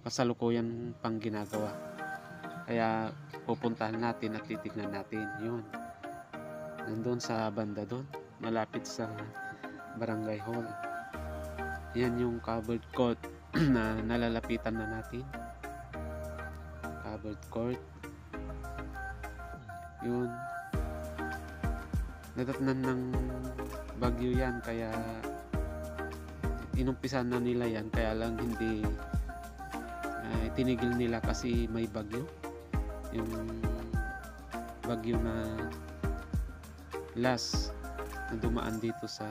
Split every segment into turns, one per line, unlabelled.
kasalukuyan pang ginagawa. Kaya pupuntahan natin at titignan natin. Yun, nandun sa banda doon, malapit sa barangay hall. Yan yung covered court na nalalapitan na natin. Covered court. Yun, nadatnan ng bagyo yan, kaya inumpisan na nila yan, kaya lang hindi tinigil nila kasi may bagyo, yung bagyo na last na dumaan dito sa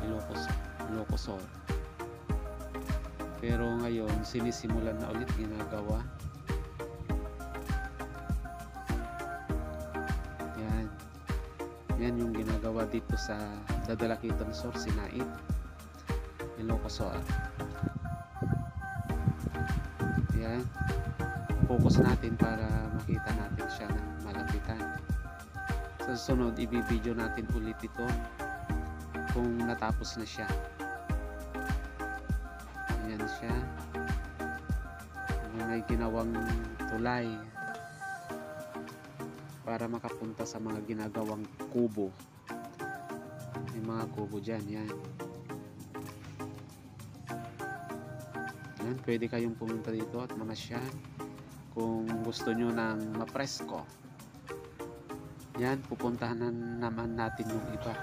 Ilocos Sur. Pero ngayon sinisimulan na ulit, ginagawa. Yan yung ginagawa dito sa Dadalakitan Sur, Sinait, Ilocos Sur. Yan, focus natin para makita natin siya ng malapitan. Sa susunod i-video natin ulit ito kung natapos na siya. Yan siya, may ginawang tulay para makapunta sa mga ginagawang kubo. May mga kubo dyan. Yan, pwede kayong pumunta dito at mamasyal kung gusto nyo ng mapresko. Yan, pupuntahan naman natin yung iba.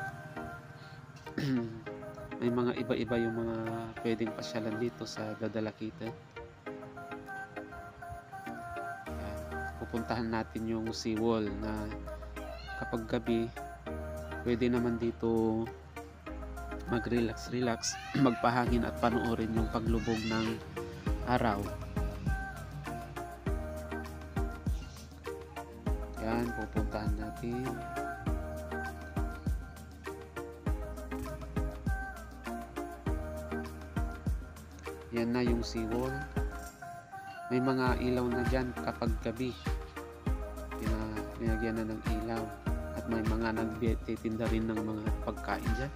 May mga iba-iba yung mga pwedeng pasyalan dito sa Dadalakitan. Pupuntahan natin yung seawall na kapag gabi pwede naman dito mag-relax, magpahangin at panoorin yung paglubog ng araw. Yan, pupuntahan natin. Yan na yung seawall. May mga ilaw na dyan kapag gabi. Pinagyan na ng ilaw. At may mga nagtitinda rin ng mga pagkain dyan,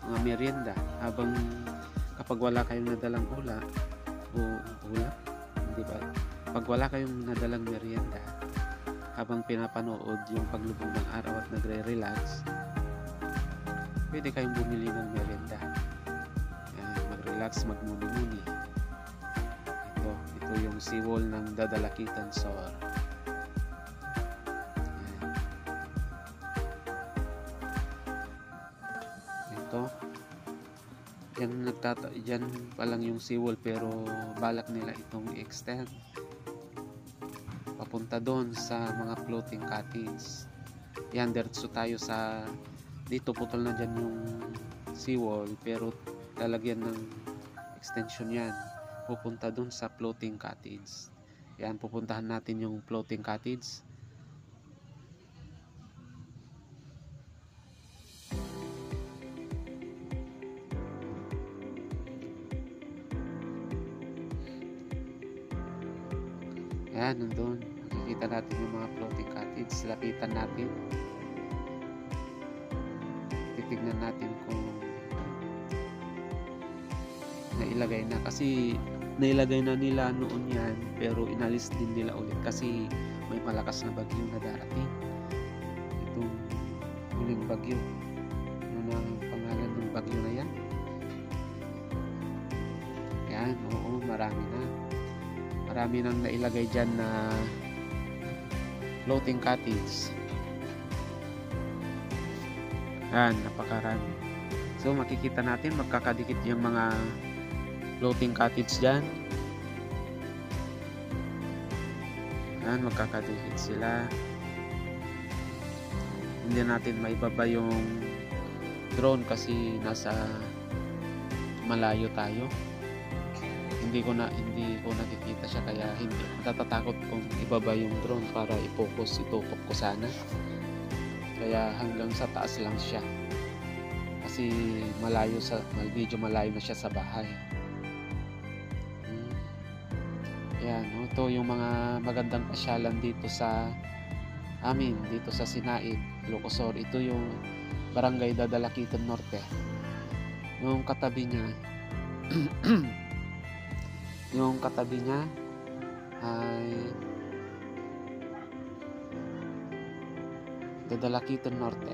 mga merienda. Habang kapag wala kayong nadalang ulap, hindi ba? Pag wala kayong nadalang merienda, habang pinapanood yung paglubog ng araw at nagre-relax, pwede kayong bumili ng merienda. Mag-relax, magmuni-muni. Ito yung seawall ng Dadalakitan Sur. Yan pa lang yung seawall, pero balak nila itong i-extend papunta doon sa mga floating cottage. Yan, diretso tayo sa dito, putol na dyan yung seawall, pero lalagyan ng extension yan, pupunta doon sa floating cottage. Yan, pupuntahan natin yung floating cottage. Yan, nandun. Makikita natin yung mga floating cottage. Lapitan natin. Titignan natin kung nailagay na. Kasi nailagay na nila noon yan, pero inalis din nila ulit kasi may malakas na bagyo na darating. Itong huling bagyo. Ano ang pangalan ng bagyo na yan? Yan, oo, marami na. Marami nang nailagay dyan na floating cottage. Yan, napakarami. So makikita natin magkakadikit yung mga floating cottage dyan. Yan, magkakadikit sila. Hindi natin maibaba yung drone kasi nasa malayo tayo. Hindi ko nakikita siya, kaya hindi natatakot kung ibaba yung drone para i-focus, itukop ko sana. Kaya hanggang sa taas lang siya kasi medyo malayo na siya sa bahay. Yan, ito yung mga magandang pasyalan dito sa amin, dito sa Sinait, Ilocos Sur. Ito yung Barangay Dadalakitan Norte. Yung katabi niya Yung katabi niya ay Dadalakitan Norte.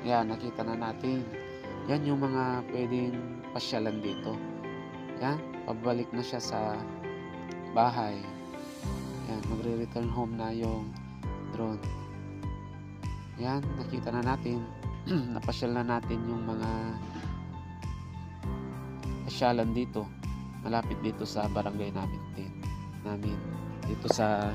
Yan, nakita na natin. Yan yung mga pwedeng pasyalan dito. Yan, pabalik na siya sa bahay. Yan, magre-return home na yung drone. Yan, nakita na natin. Napasyal na natin yung mga pasyalan dito. Malapit dito sa barangay namin dito sa